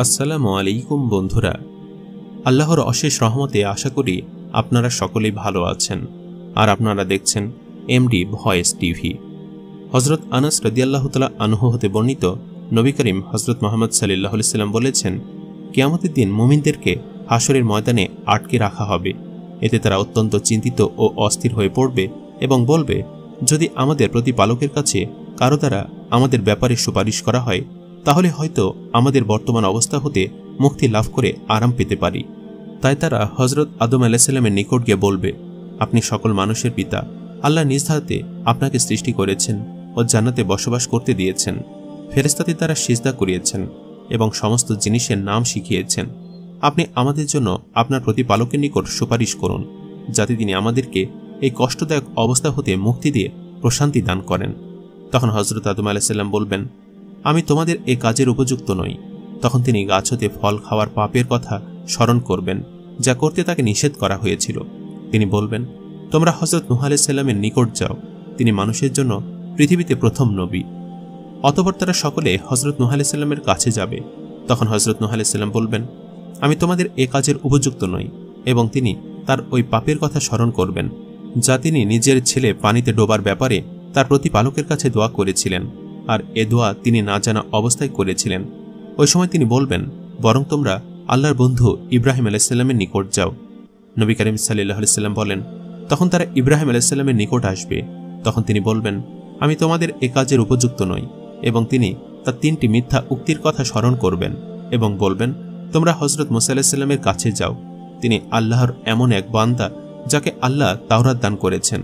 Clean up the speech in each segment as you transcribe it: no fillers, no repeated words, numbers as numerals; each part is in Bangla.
আসসালামু আলাইকুম বন্ধুরা, আল্লাহর অশেষ রহমতে আশা করি আপনারা সকলেই ভালো আছেন। আর আপনারা দেখছেন এমডি ভয়েস টিভি। হজরত আনাস রাদিয়াল্লাহু তাআলা আনহু হতে বর্ণিত, নবী করিম হজরত মুহাম্মদ সাল্লাল্লাহু আলাইহি ওয়াসাল্লাম বলেছেন, কিয়ামতের দিন মুমিনদেরকে হাশরের ময়দানে আটকে রাখা হবে। এতে তারা অত্যন্ত চিন্তিত ও অস্থির হয়ে পড়বে এবং বলবে, যদি আমাদের প্রতিপালকের কাছে কারো দ্বারা আমাদের ব্যাপারে সুপারিশ করা হয়, তাহলে হয়তো আমাদের বর্তমান অবস্থা হতে মুক্তি লাভ করে আরাম পেতে পারি। তাই তারা হজরত আদম আলাইহিস সালামের নিকট গিয়ে বলবে, আপনি সকল মানুষের পিতা, আল্লাহ নিজ হাতে আপনাকে সৃষ্টি করেছেন ও জান্নাতে বসবাস করতে দিয়েছেন। ফেরেশতাদের দ্বারা সিজদা করিয়েছেন এবং সমস্ত জিনিসের নাম শিখিয়েছেন। আপনি আমাদের জন্য আপনার প্রতিপালকের নিকট সুপারিশ করুন, যাতে তিনি আমাদেরকে এই কষ্টদায়ক অবস্থা হতে মুক্তি দিয়ে প্রশান্তি দান করেন। তখন হজরত আদম আলাইহিস সালাম বলবেন, আমি তোমাদের এ কাজের উপযুক্ত নই। তখন তিনি গাছ হতে ফল খাওয়ার পাপের কথা স্মরণ করবেন, যা করতে তাকে নিষেধ করা হয়েছিল। তিনি বলবেন, তোমরা হজরত নূহ আলাইহিস সালামের নিকট যাও, তিনি মানুষের জন্য পৃথিবীতে প্রথম নবী। অতঃপর তারা সকলে হজরত নূহ আলাইহিস সালামের কাছে যাবে। তখন হজরত নূহ আলাইহিস সালাম বলবেন, আমি তোমাদের এ কাজের উপযুক্ত নই, এবং তিনি তার ওই পাপের কথা স্মরণ করবেন, যা তিনি নিজের ছেলে পানিতে ডোবার ব্যাপারে তার প্রতিপালকের কাছে দোয়া করেছিলেন, আর এ দোয়া তিনি না জানা অবস্থায় করেছিলেন। ওই সময় তিনি বলবেন, বরং তোমরা আল্লাহর বন্ধু ইব্রাহিম আলাইহিস সালামের নিকট যাও। নবী করিম সাল্লাল্লাহু আলাইহি ওয়াসাল্লাম বলেন, তখন তারা ইব্রাহিম আলাইহিস সালামের নিকট আসবে। তখন তিনি বলবেন, আমি তোমাদের এ কাজের উপযুক্ত নই, এবং তিনি তার 3টি মিথ্যা উক্তির কথা স্মরণ করবেন এবং বলবেন, তোমরা হজরত মুসা আলাইহিস সালামের কাছে যাও, তিনি আল্লাহর এমন এক বান্দা যাকে আল্লাহ তাওরাত দান করেছেন,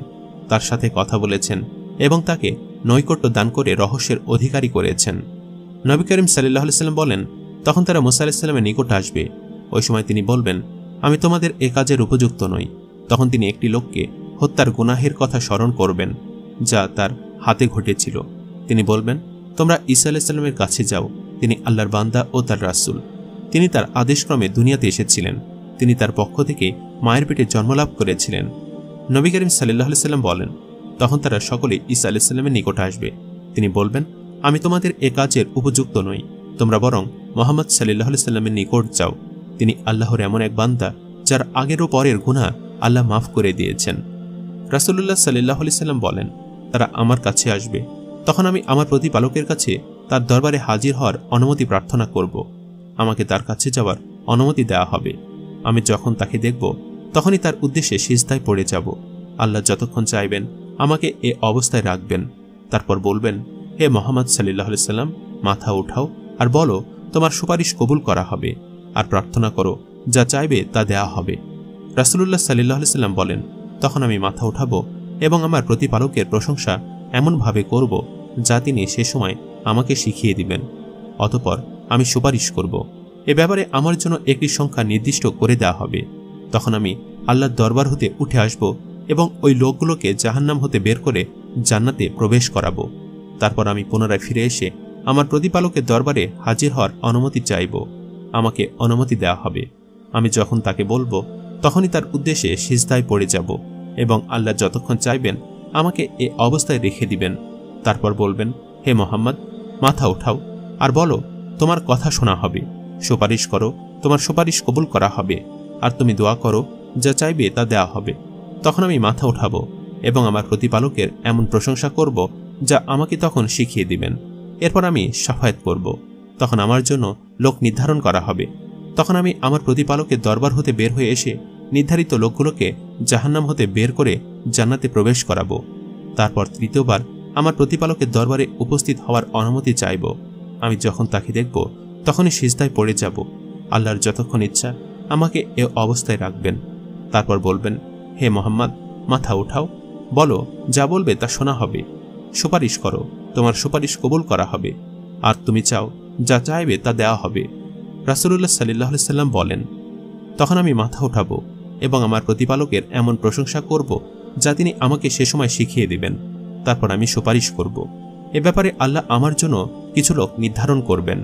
তার সাথে কথা বলেছেন এবং তাকে নৈকট্য দান করে রহস্যের অধিকারী করেছেন। নবী করিম সাল্লাল্লাহু আলাইহি ওয়াসাল্লাম বলেন, তখন তারা মুসা আলাইহিস সালামের নিকট আসবে। ওই সময় তিনি বলবেন, আমি তোমাদের এ কাজের উপযুক্ত নই। তখন তিনি একটি লোককে হত্যার গুনাহের কথা স্মরণ করবেন, যা তার হাতে ঘটেছিল। তিনি বলবেন, তোমরা ঈসা আলাইহিস সালামের কাছে যাও, তিনি আল্লাহর বান্দা ও তার রাসূল। তিনি তার আদেশক্রমে দুনিয়াতে এসেছিলেন। তিনি তার পক্ষ থেকে মায়ের পেটে জন্মলাভ করেছিলেন। নবী করিম সাল্লাল্লাহু আলাইহি ওয়াসাল্লাম বলেন, তখন তারা সকলে ঈসা আলাইহিস সালামের নিকট আসবে। তিনি বলবেন, আমি তোমাদের এ কাজের উপযুক্ত নই, তোমরা বরং মুহাম্মদ সাল্লাল্লাহু আলাইহি ওয়াসাল্লামের নিকট যাও, তিনি আল্লাহর এমন এক বান্দা যার আগের ও পরের গুনাহ আল্লাহ মাফ করে দিয়েছেন। রাসূলুল্লাহ সাল্লাল্লাহু আলাইহি ওয়াসাল্লাম বলেন, তারা আমার কাছে আসবে। তখন আমি আমার প্রতিপালকের কাছে তার দরবারে হাজির হওয়ার অনুমতি প্রার্থনা করব। আমাকে তার কাছে যাওয়ার অনুমতি দেওয়া হবে। আমি যখন তাকে দেখব, তখনই তার উদ্দেশ্যে সিজদায় পড়ে যাব। আল্লাহ যতক্ষণ চাইবেন আমাকে এ অবস্থায় রাখবেন। তারপর বলবেন, হে মুহাম্মদ সাল্লাল্লাহু আলাইহি ওয়াসাল্লাম, মাথা উঠাও আর বলো, তোমার সুপারিশ কবুল করা হবে, আর প্রার্থনা করো, যা চাইবে তা দেয়া হবে। রাসূলুল্লাহ সাল্লাল্লাহু আলাইহি ওয়াসাল্লাম বলেন, তখন আমি মাথা উঠাবো এবং আমার প্রতিপালকের প্রশংসা এমনভাবে করব, যা তিনি সে সময় আমাকে শিখিয়ে দিবেন। অতঃপর আমি সুপারিশ করব। এ ব্যাপারে আমার জন্য একটি সংখ্যা নির্দিষ্ট করে দেওয়া হবে। তখন আমি আল্লাহর দরবার হতে উঠে আসব এবং ওই লোকগুলোকে জাহান্নাম হতে বের করে জান্নাতে প্রবেশ করাব। তারপর আমি পুনরায় ফিরে এসে আমার প্রতিপালকের দরবারে হাজির হওয়ার অনুমতি চাইব। আমাকে অনুমতি দেওয়া হবে। আমি যখন তাকে বলবো, তখনই তার উদ্দেশ্যে সিজদায় পড়ে যাব এবং আল্লাহ যতক্ষণ চাইবেন আমাকে এ অবস্থায় রেখে দিবেন। তারপর বলবেন, হে মুহাম্মদ, মাথা উঠাও আর বলো, তোমার কথা শোনা হবে। সুপারিশ করো, তোমার সুপারিশ কবুল করা হবে, আর তুমি দোয়া করো, যা চাইবে তা দেওয়া হবে। তখন আমি মাথা উঠাবো এবং আমার প্রতিপালকের এমন প্রশংসা করব, যা আমাকে তখন শিখিয়ে দিবেন। এরপর আমি শাফায়াত করব। তখন আমার জন্য লোক নির্ধারণ করা হবে। তখন আমি আমার প্রতিপালকের দরবার হতে বের হয়ে এসে নির্ধারিত লোকগুলোকে জাহান্নাম হতে বের করে জান্নাতে প্রবেশ করাবো। তারপর তৃতীয়বার আমার প্রতিপালকের দরবারে উপস্থিত হওয়ার অনুমতি চাইব। আমি যখন তাকে দেখব, তখনই সিজদায় পড়ে যাব। আল্লাহর যতক্ষণ ইচ্ছা আমাকে এ অবস্থায় রাখবেন। তারপর বলবেন, হে মুহাম্মদ, মাথা উঠাও, বলো, যা বলবে তা শোনা হবে। সুপারিশ করো, তোমার সুপারিশ কবুল করা হবে, আর তুমি চাও, যা চাইবে তা দেওয়া হবে। রাসূলুল্লাহ সাল্লাল্লাহু আলাইহি ওয়াসাল্লাম বলেন, তখন আমি মাথা উঠাবো এবং আমার প্রতিপালকের এমন প্রশংসা করব, যা তিনি আমাকে সে সময় শিখিয়ে দিবেন। তারপর আমি সুপারিশ করব। এ ব্যাপারে আল্লাহ আমার জন্য কিছু লোক নির্ধারণ করবেন।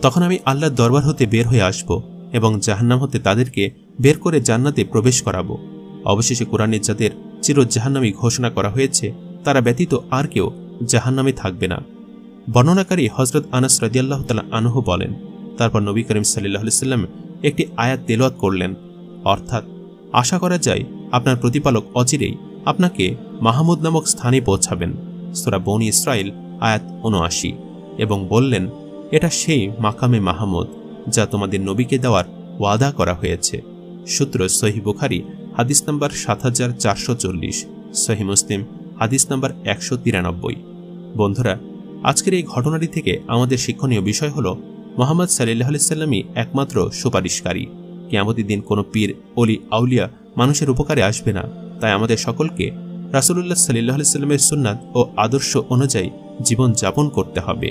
তখন আমি আল্লাহর দরবার হতে বের হয়ে আসব এবং জাহান্নাম হতে তাদেরকে বের করে জান্নাতে প্রবেশ করাবো। অবশেষে কোরআনে যাদের চির জাহান্নামী ঘোষণা করা হয়েছে, তারা ব্যতীত আর কেউ জাহান্নামে থাকবে না। বর্ণনাকারী হযরত আনাস রাদিয়াল্লাহু তাআলা আনহু বলেন, তারপর নবী করিম সাল্লাল্লাহু আলাইহি সাল্লাম একটি আয়াত তেলাওয়াত করলেন, অর্থাৎ আশা করা যায় আপনার প্রতিপালক অচিরেই আপনাকে মাহমুদ নামক স্থানে পৌঁছাবেন। সূরা বনী ইসরাইল আয়াত ৭৯, এবং বললেন, এটা সেই মাকামে মাহমুদ যা তোমাদের নবীকে দেওয়ার ওয়াদা করা হয়েছে। সূত্র সহিহ বুখারী হাদিস নাম্বার ৭৪৪০, সহিহ মুসলিম হাদিস নাম্বার ১৯৩। বন্ধুরা, আজকের এই ঘটনাটি থেকে আমাদের শিক্ষণীয় বিষয় হল, মুহাম্মদ সাল্লাল্লাহু আলাইহি সাল্লামই একমাত্র সুপারিশকারী। কিয়ামতের দিন কোনো পীর, অলি, আউলিয়া মানুষের উপকারে আসবে না। তাই আমাদের সকলকে রাসূলুল্লাহ সাল্লাল্লাহু আলাইহি সাল্লামের সুন্নাত ও আদর্শ অনুযায়ী জীবন যাপন করতে হবে।